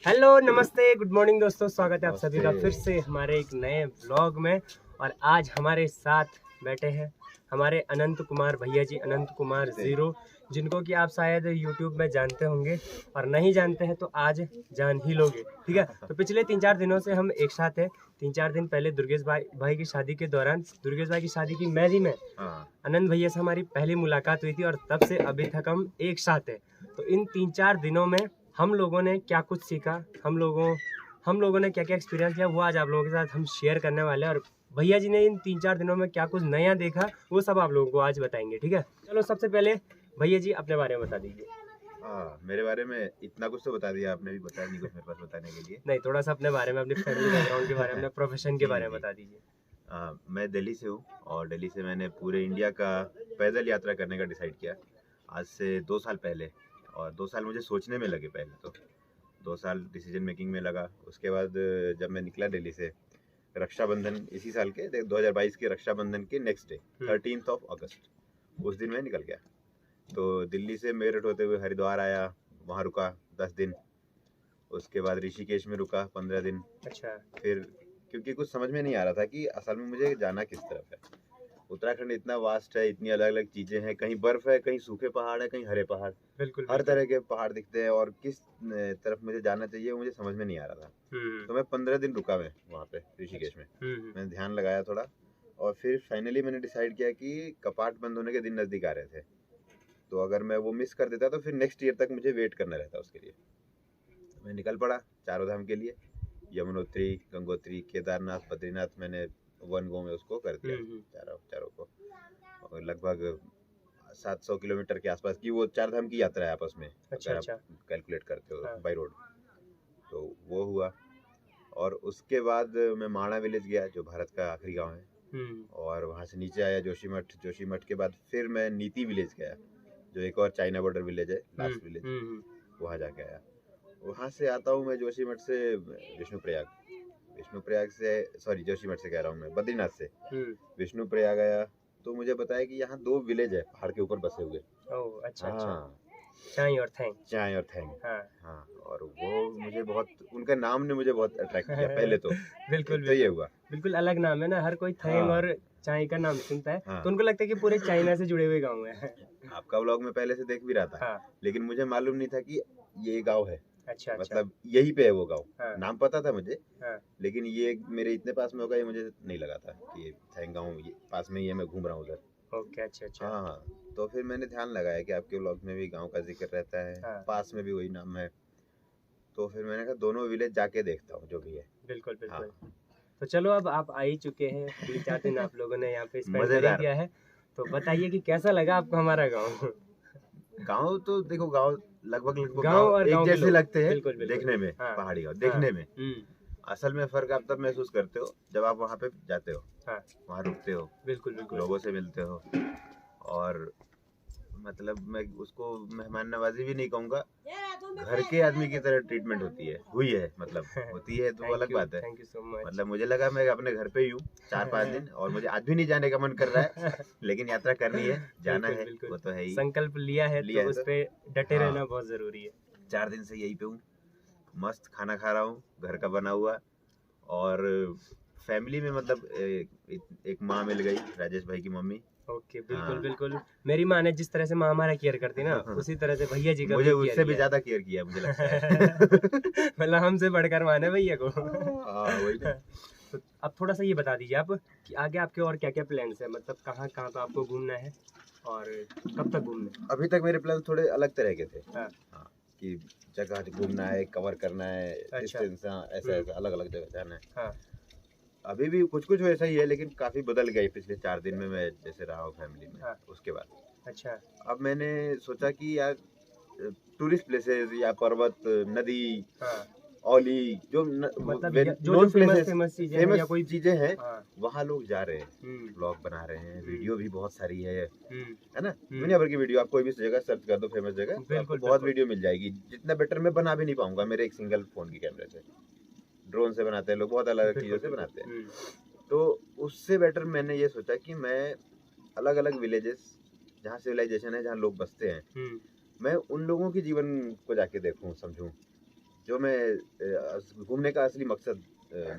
Hello नमस्ते good morning दोस्तों, स्वागत है आप सभी का फिर से हमारे एक नए व्लॉग में। और आज हमारे साथ बैठे हैं हमारे अनंत कुमार भैया जी, अनंत कुमार जीरो, जिनको कि आप शायद यूट्यूब में जानते होंगे और नहीं जानते हैं तो आज जान ही लोगे। ठीक है, तो पिछले 3-4 दिनों से हम एक साथ हैं। 3-4 दिन पहले दुर्गेश भाई की शादी के दौरान, दुर्गेश भाई की शादी की मेहंदी में अनंत भैया से हमारी पहली मुलाकात हुई थी और तब से अभी तक हम एक साथ हैं। तो इन 3-4 दिनों में हम लोगों ने क्या कुछ सीखा, हम लोगों ने क्या क्या एक्सपीरियंस किया, वो आज आप लोगों के साथ हम शेयर करने वाले हैं। और भैया जी ने इन 3-4 दिनों में क्या कुछ नया देखा वो सब आप लोगों को आज बताएंगे। ठीक है, चलो सबसे पहले भैया जी अपने बारे में बता दीजिए। मेरे बारे में इतना कुछ तो बता दिया आपने, भी बताया नहीं कुछ मेरे पास बताने के लिए। नहीं, थोड़ा सा अपने बारे में, अपनी फैमिली बैकग्राउंड के बारे में, अपने प्रोफेशन के बारे में बता दीजिए। मैं दिल्ली से हूँ और दिल्ली से मैंने पूरे इंडिया का पैदल यात्रा करने का डिसाइड किया आज से 2 साल पहले। और 2 साल मुझे सोचने में लगे, पहले तो 2 साल डिसीजन मेकिंग में लगा। उसके बाद जब मैं निकला दिल्ली से, रक्षाबंधन इसी साल के 2022 के रक्षाबंधन के नेक्स्ट डे 13 अगस्त, उस दिन मैं निकल गया। तो दिल्ली से मेरठ होते हुए हरिद्वार आया, वहाँ रुका 10 दिन। उसके बाद ऋषिकेश में रुका 15 दिन। अच्छा। फिर क्योंकि कुछ समझ में नहीं आ रहा था कि असल में मुझे जाना किस तरफ है। उत्तराखंड इतना वास्ट है, इतनी अलग अलग चीजें हैं, कहीं बर्फ है, कहीं सूखे पहाड़ है, कहीं हरे पहाड़, बिल्कुल हर तरह के पहाड़ दिखते हैं और किस तरफ मुझे जाना चाहिए वो मुझे समझ में नहीं आ रहा था। तो मैं 15 दिन रुका मैं वहाँ पे ऋषिकेश में। मैंने ध्यान लगाया थोड़ा और फिर फाइनली मैंने डिसाइड किया कि कपाट बंद होने के दिन नज़दीक आ रहे थे, तो अगर मैं वो मिस कर देता तो फिर नेक्स्ट ईयर तक मुझे वेट करना रहता उसके लिए। मैं निकल पड़ा चारों धाम के लिए, यमुनोत्री, गंगोत्री, केदारनाथ, बद्रीनाथ, मैंने 1 गो में उसको कर दिया चारों को। और लगभग 700 किलोमीटर के आसपास की वो 4 धाम की यात्रा है आपस में। अगर आप कैलकुलेट करते हो बाई रोड, तो वो हुआ। और उसके बाद मैं माणा विलेज गया, जो भारत का आखिरी गांव है, और वहाँ से नीचे आया जोशीमठ। जोशीमठ के बाद फिर मैं नीति विलेज गया, जो एक और चाइना बॉर्डर विलेज है, लास्ट विलेज, वहाँ जाके आया। वहाँ से आता हूँ मैं जोशीमठ से विष्णुप्रयाग से, सॉरी जोशीमठ से कह रहा हूँ मैं, बद्रीनाथ से विष्णुप्रयाग आया। तो मुझे बताया कि यहाँ 2 विलेज है पहाड़ के ऊपर बसे हुए। ओह अच्छा। चाय और थैंग। हाँ, और वो मुझे बहुत, उनका नाम ने मुझे बहुत अट्रैक्ट किया पहले तो। बिल्कुल तो ये हुआ, बिल्कुल अलग नाम है ना, हर कोई थैंग और चाय का नाम सुनता है तो उनको लगता है कि पूरे चाइना से जुड़े हुए गाँव है। आपका व्लॉग में पहले से देख भी रहा था, लेकिन मुझे मालूम नहीं था कि ये गाँव है। अच्छा। मतलब यही पे है वो गाँव। नाम पता था मुझे, लेकिन ये मेरे इतने पास में होगा ये मुझे नहीं लगा था कि ये थैंग गाँव पास में ही है, मैं घूम रहा हूँ उधर। ओके, अच्छा। हाँ, तो फिर मैंने ध्यान लगाया कि आपके व्लॉग में भी गांव का जिक्र रहता है, पास में भी वही नाम है। तो फिर मैंने कहा दोनों विलेज जाके देखता हूँ जो भी है। बिल्कुल। तो चलो, अब आप आ ही चुके हैं, 3-4 दिन आप लोगों ने यहाँ पे स्पेंड कर दिया है, तो बताइए कि कैसा लगा आपको हमारा गाँव। गाँव तो देखो, गाँव लगभग गाँव और एक जैसे लगते हैं देखने में, पहाड़ी गाँव देखने में। असल में फर्क आप तब महसूस करते हो जब आप वहाँ पे जाते हो, वहाँ रुकते हो, बिल्कुल लोगों से मिलते हो। और मतलब मैं उसको मेहमान नवाजी भी नहीं कहूँगा, घर के आदमी की तरह ट्रीटमेंट होती है, हुई है, मतलब होती है तो अलग बात है। Thank you so much. मतलब मुझे लगा मैं अपने घर पे ही हूँ 4-5 दिन, और मुझे आज भी नहीं जाने का मन कर रहा है, लेकिन यात्रा करनी है, जाना है, वो तो है ही, संकल्प लिया है तो उस पे डटे रहना बहुत जरूरी है। 4 दिन से यही पे हूँ, मस्त खाना खा रहा हूँ घर का बना हुआ। और फैमिली में मतलब एक माँ मिल गई, राजेश भाई की मम्मी। ओके, बिल्कुल। मेरी माँ ने जिस तरह से माँ हमारा केयर करती ना, उसी तरह से भैया जी का मुझे उससे भी ज्यादा केयर किया मुझे लगता है। मतलब हमसे बढ़कर माने भैया को। वही ना। तो अब थोड़ा सा ये बता दीजिए आप कि आगे आपके और क्या क्या प्लान्स है, मतलब कहाँ कहाँ पे आपको घूमना है और कब तक घूमना है? अभी तक मेरे प्लान थोड़े अलग तरह के थे। कि जगह घूमना है, कवर करना है, डिस्टेंस, ऐसा अलग अलग जगह जाना है। अभी भी कुछ वैसा ही है, लेकिन काफी बदल गई पिछले 4 दिन में मैं जैसे रहा हूँ फैमिली में। उसके बाद अच्छा, अब मैंने सोचा कि यार टूरिस्ट प्लेसेस या पर्वत, नदी, औली, जो मतलब जो फेमस चीजें हैं, वहाँ लोग जा रहे हैं, ब्लॉग बना रहे हैं, वीडियो भी बहुत सारी है ना, दुनिया भर की वीडियो। आप कोई भी जगह सर्च कर दो फेमस जगह, तो आपको बहुत वीडियो मिल जाएगी। जितना बेटर मैं बना भी नहीं पाऊंगा मेरे एक सिंगल फोन की कैमरे से, ड्रोन से बनाते हैं लोग, बहुत अलग चीजों से बनाते हैं। तो उससे बेटर मैंने ये सोचा कि मैं अलग अलग विलेजेस, जहाँ सिविलाइजेशन है, जहाँ लोग बसते हैं, मैं उन लोगों के जीवन को जाके देखूं, समझूं जो मैं घूमने का असली मकसद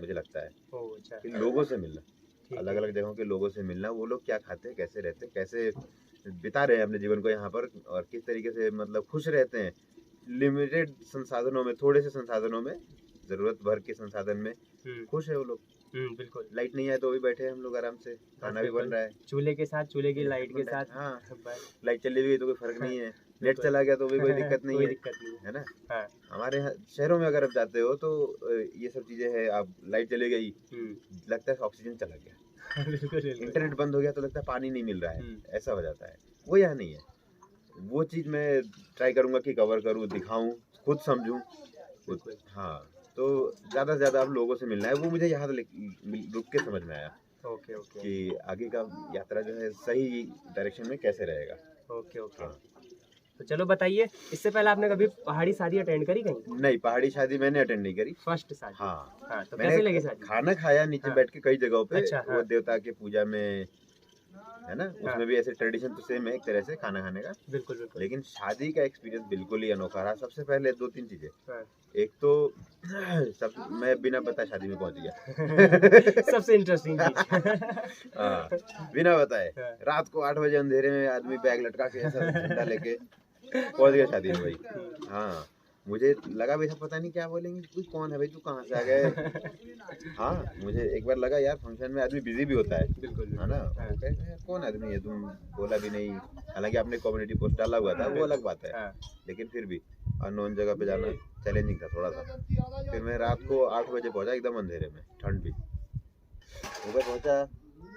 मुझे लगता है अच्छा। कि लोगों से मिलना, अलग अलग जगहों के लोगों से मिलना, वो लोग क्या खाते हैं, कैसे रहते हैं, कैसे बिता रहे हैं अपने जीवन को यहाँ पर, और किस तरीके से मतलब खुश रहते हैं लिमिटेड संसाधनों में, थोड़े से संसाधनों में, जरूरत भर के संसाधन में खुश है वो लोग। बिल्कुल। लाइट नहीं है तो भी बैठे हैं हम लोग आराम से, खाना भी बन रहा है चूल्हे के साथ, चूल्हे की लाइट के साथ। हाँ, लाइट चली हुई तो कोई फर्क नहीं है, नेट चला गया तो भी कोई दिक्कत नहीं है, है ना। हाँ। हमारे यहाँ शहरों में अगर आप जाते हो तो ये सब चीजें हैं, आप लाइट चली गई लगता है ऑक्सीजन चला गया, इंटरनेट बंद हो गया तो लगता है पानी नहीं मिल रहा है, ऐसा हो जाता है। वो यहाँ नहीं है, वो चीज मैं ट्राई करूंगा कि कवर करूँ, दिखाऊं, खुद समझूं। हाँ, तो ज्यादा से ज्यादा आप लोगों से मिलना है, वो मुझे यहाँ रुक के समझ में आया कि आगे का यात्रा जो है सही डायरेक्शन में कैसे रहेगा। हाँ। तो चलो बताइए, इससे पहले आपने कभी पहाड़ी शादी अटेंड करी कहीं? नहीं, पहाड़ी शादी मैंने अटेंड नहीं करी। फर्स्ट शादी? हाँ। तो कैसे लगी शादी? खाना खाया नीचे बैठ के कई जगहों पे। अच्छा, वो देवता के पूजा में है ना, उसमें भी ऐसे ट्रेडिशन तो सेम है एक तरह से खाना खाने का। बिल्कुल। लेकिन शादी का एक्सपीरियंस बिल्कुल ही अनोखा रहा। सबसे पहले 2-3 चीजें। एक तो मैं बिना बताए शादी में पहुंच गया। सबसे इंटरेस्टिंग चीज। हाँ, बिना बताए रात को 8 बजे अंधेरे में आदमी बैग लटका के ऐसा झंडा लेके पहुंच गया शादी में भाई। हाँ, मुझे लगा भाई पता नहीं क्या बोलेंगे, तू कौन है भाई, तू कहाँ से आ गए। हाँ, मुझे एक बार लगा यार फंक्शन में आदमी बिजी भी होता है, बिल्कुल है ना। कौन आदमी है, तुम बोला भी नहीं, हालांकि आपने कम्युनिटी पोस्ट डाला हुआ था, वो अलग बात है, लेकिन फिर भी अननोन जगह पे जाना चैलेंजिंग था थोड़ा सा। फिर मैं रात को 8 बजे पहुंचा, एकदम अंधेरे में, ठंड भी। ऊपर पहुंचा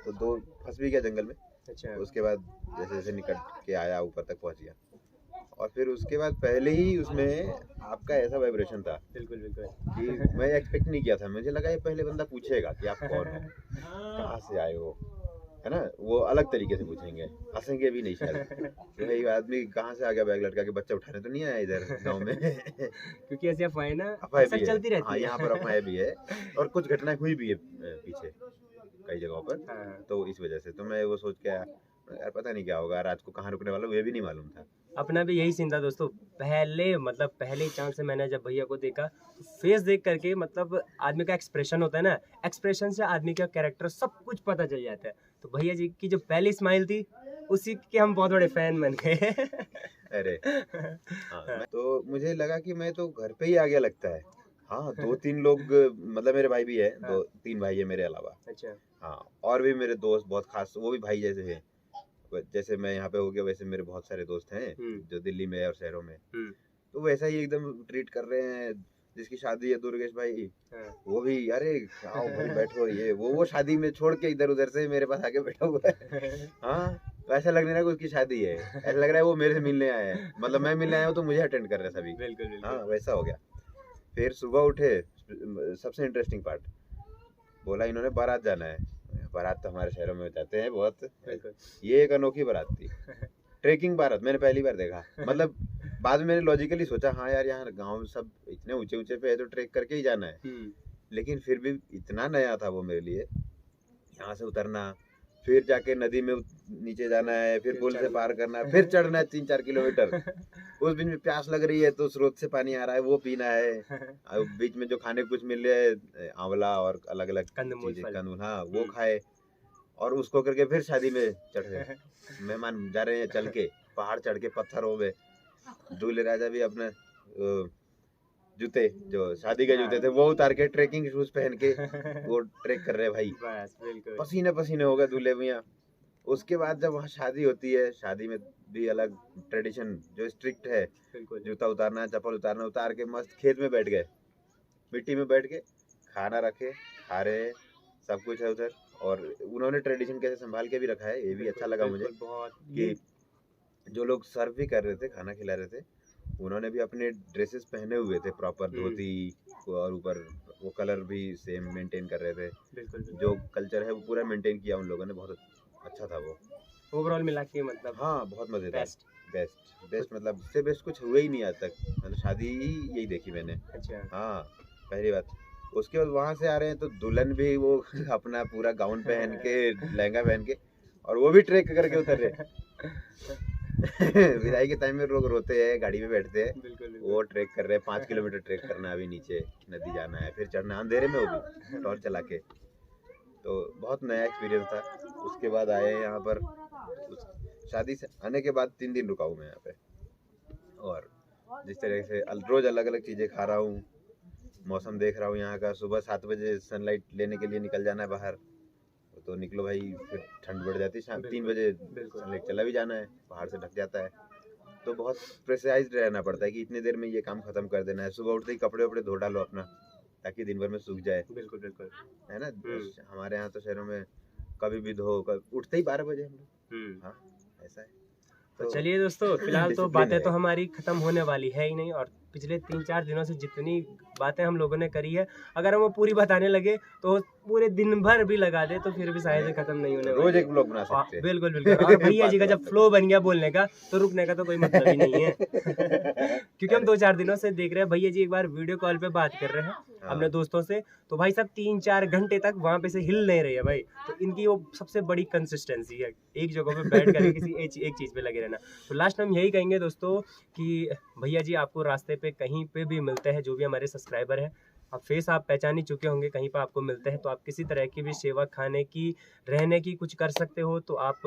तो 2 फंस भी गया जंगल में। अच्छा। उसके बाद जैसे जैसे निकट के आया ऊपर तक पहुंच गया, और फिर उसके बाद पहले ही उसमें आपका ऐसा वाइब्रेशन था बिल्कुल कि मैं एक्सपेक्ट नहीं किया था। मुझे लगा ये पहले बंदा पूछेगा कि आप कौन हो, कहाँ से आए हो, है ना। वो अलग तरीके से पूछेंगे, हंसेंगे भी नहीं शायद कि भाई आदमी कहाँ से आ गया बैग लटका के, बच्चा उठाने तो नहीं आया इधर गाँव में। क्योंकि ऐसी अफवाहें ना अक्सर चलती रहती है। हाँ, यहाँ पर अफवाहें भी है और कुछ घटनाएं हुई भी है पीछे कई जगहों पर। तो इस वजह से तो मैं वो सोच के यार पता नहीं क्या होगा, रात को कहाँ रुकने वाला ये भी नहीं मालूम था। अपना भी यही सीन था दोस्तों। पहले चांस से मैंने जब भैया को देखा, फेस देख करके मतलब आदमी का एक्सप्रेशन होता है ना, एक्सप्रेशन से आदमी का कैरेक्टर सब कुछ पता चल जाता है। तो भैया जी की जो पहली स्माइल थी उसी के हम बहुत बड़े फैन बन गए। अरे हाँ, तो मुझे लगा कि मैं तो घर पे ही आ गया लगता है। हाँ, 2-3 लोग मतलब मेरे भाई भी है, 2-3 भाई है मेरे अलावा। अच्छा। हाँ, और भी मेरे दोस्त बहुत खास, वो भी भाई जैसे हैं। जैसे मैं यहाँ पे हो गया वैसे मेरे बहुत सारे दोस्त हैं जो दिल्ली में और शहरों में, तो वैसा ही एकदम ट्रीट कर रहे हैं। जिसकी शादी है दुर्गेश भाई, वो भी अरे आओ भाई बैठो, ये वो शादी में छोड़ के इधर उधर से मेरे पास आके बैठा हुआ है। हाँ, तो ऐसा लग नहीं रहा उसकी शादी है, ऐसा लग रहा है वो मेरे से मिलने आए हैं, मतलब मैं मिलने आया हूँ तो मुझे अटेंड कर रहे हैं सभी। बिल्कुल। हाँ, वैसा हो गया। फिर सुबह उठे, सबसे इंटरेस्टिंग पार्ट बोला इन्होंने बारात जाना है। बारात तो हमारे शहरों में जाते हैं बहुत, ये एक अनोखी बारात थी। ट्रेकिंग बारात मैंने पहली बार देखा। मतलब बाद में मैंने लॉजिकली सोचा हाँ यार यहाँ गांव सब इतने ऊंचे ऊंचे पे है तो ट्रेक करके ही जाना है, लेकिन फिर भी इतना नया था वो मेरे लिए। यहाँ से उतरना, फिर जाके नदी में नीचे जाना है, फिर पुल से पार करना, फिर चढ़ना है 3-4 किलोमीटर। उस बीच में प्यास लग रही है तो स्रोत से पानी आ रहा है, वो पीना है। बीच में जो खाने कुछ मिल रहे है, आंवला और अलग अलग कंदमूल, हाँ वो खाए, और उसको करके फिर शादी में चढ़ गए। मेहमान जा रहे हैं चल के, पहाड़ चढ़ के पत्थरों में। दूल्हे राजा भी अपने जूते जो शादी के जूते थे वो उतार के ट्रेकिंग शूज पहन के वो ट्रेक कर रहे भाई। पसीने पसीने हो गए दूल्हे भैया। उसके बाद जब वहाँ शादी होती है, शादी में भी अलग ट्रेडिशन जो स्ट्रिक्ट है, जूता उतारना, चप्पल उतारना, उतार के मस्त खेत में बैठ गए, मिट्टी में बैठ के खाना रखे, खा रहे, सब कुछ है उधर। और उन्होंने ट्रेडिशन कैसे संभाल के भी रखा है, ये भी अच्छा लगा मुझे कि जो लोग सर्व भी कर रहे थे, खाना खिला रहे थे, उन्होंने भी अपने ड्रेसेस पहने हुए थे, प्रॉपर धोती, और ऊपर वो कलर भी सेम मेंटेन कर रहे थे। जो कल्चर है वो पूरा मेंटेन किया उन लोगों ने, बहुत अच्छा था वो ओवरऑल मिला के। मतलब हाँ, बहुत मजेदार, बेस्ट मतलब इससे बेस्ट कुछ हुआ ही नहीं आज तक। मतलब शादी ही यही देखी मैंने। अच्छा। हाँ, पहली बात। उसके बाद वहाँ से आ रहे हैं तो दुल्हन भी वो अपना पूरा गाउन पहन के, लहंगा पहन के, और वो भी ट्रेक करके उतर रहे। विदाई के टाइम में लोग रोते हैं, गाड़ी में बैठते हैं। बिल्कुल वो ट्रैक कर रहे हैं, 5 किलोमीटर ट्रैक करना है, अभी नीचे नदी जाना है, फिर चढ़ना अंधेरे में, वो भी टॉर्च चला के। तो बहुत नया एक्सपीरियंस था। उसके बाद आए यहाँ पर, शादी से आने के बाद 3 दिन रुका हूँ मैं यहाँ पे। और जिस तरह से रोज अलग अलग चीज़ें खा रहा हूँ, मौसम देख रहा हूँ यहाँ का। सुबह 7 बजे सनलाइट लेने के लिए निकल जाना है बाहर, तो निकलो भाई, फिर ठंड बढ़ जाती है। शाम 3 बजे सनलाइट चला भी जाना है, पहाड़ से ढक जाता है। तो बहुत प्रेसाइज्ड रहना पड़ता है कि इतने देर में ये काम खत्म कर देना है। सुबह उठते ही कपड़े वपड़े धो डालो अपना, ताकि दिन भर में सूख जाए। बिल्कुल बिल्कुल, है ना। हमारे यहाँ तो शहरों में कभी भी धो, उठते ही 12 बजे हम लोग। हाँ, ऐसा है। तो चलिए दोस्तों, फिलहाल तो बातें तो हमारी खत्म होने वाली है ही नहीं, और पिछले 3-4 दिनों से जितनी बातें हम लोगों ने करी है, अगर हम वो पूरी बताने लगे तो पूरे दिन भर भी लगा दे तो फिर भी शायद खत्म नहीं होने वाली। रोज एक ब्लॉग बना सकते हैं। बिल्कुल बिल्कुल। और भैया जी का जब फ्लो बन गया बोलने का, तो रुकने का तो कोई मतलब ही नहीं है। क्योंकि हम 2-4 दिनों से देख रहे हैं, भैया जी एक बार वीडियो कॉल पे बात कर रहे हैं अपने दोस्तों से, तो भाई साहब 3-4 घंटे तक वहां पे से हिल नहीं रही है भाई। तो इनकी वो सबसे बड़ी कंसिस्टेंसी है, एक जगह पे बैठ कर किसी एक चीज पे लगे रहना। तो लास्ट हम यही कहेंगे दोस्तों कि भैया जी आपको रास्ते पे कहीं पे भी मिलते हैं, जो भी हमारे सब्सक्राइबर है, अब फेस आप पहचान ही चुके होंगे, कहीं पर आपको मिलते हैं, तो आप किसी तरह की भी सेवा, खाने की, रहने की, कुछ कर सकते हो तो आप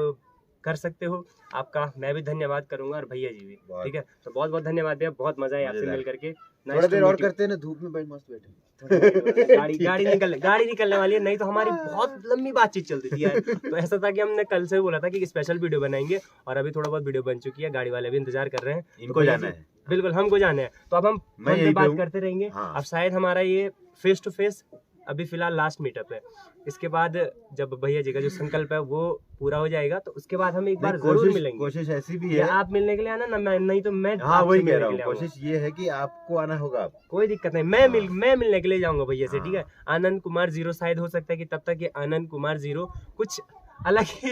कर सकते हो। आपका मैं भी धन्यवाद करूंगा और भैया जी भी, ठीक है। तो बहुत बहुत धन्यवाद भैया, बहुत मजा है आपसे मिल करके। थोड़ा देर और करते हैं ना, धूप में बैठ मस्त बैठे। गाड़ी निकलने वाली है, नहीं तो हमारी बहुत लंबी बातचीत चलती थी यार। तो ऐसा था कि हमने कल से बोला था कि स्पेशल वीडियो बनाएंगे, और अभी थोड़ा बहुत वीडियो बन चुकी है, गाड़ी वाले भी इंतजार कर रहे हैं, इनको जाना है। बिल्कुल हमको जाना है, तो अब हम बात करते रहेंगे। हाँ। अब शायद हमारा ये फेस टू फेस अभी फिलहाल लास्ट मीटअप है। इसके बाद जब भैया जी का जो संकल्प है वो पूरा हो जाएगा, तो उसके बाद हम एक बार जरूर मिलेंगे। कोशिश ऐसी भी है, आप मिलने के लिए आना ना, मैं नहीं तो मैं। हाँ वही कह रहा हूँ, कोशिश ये है कि आपको आना होगा। कोई दिक्कत नहीं, मैं मिलने के लिए जाऊंगा भैया से, ठीक है। आनंद कुमार 0 शायद हो सकता है कि तब तक ये आनंद कुमार 0 कुछ अलग ही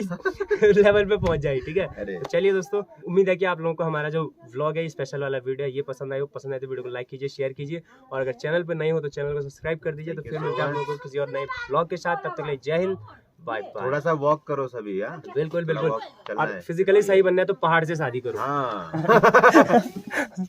लेवल पे पहुंच जाए, ठीक है। तो चलिए दोस्तों, उम्मीद है कि आप लोगों को हमारा जो व्लॉग है, स्पेशल वाला वीडियो है, ये पसंद आए। पसंद आए तो वीडियो को लाइक कीजिए, शेयर कीजिए, और अगर चैनल पे नहीं हो तो चैनल को सब्सक्राइब कर दीजिए। तो फिर मिलते हैं आप लोगों को किसी और नए व्लॉग के साथ, तब तक के लिए जय हिंद, बाय बाय। थोड़ा सा वॉक करो सभी, यार बिल्कुल बिल्कुल, और फिजिकली सही बनना है तो पहाड़ से शादी करो। हाँ।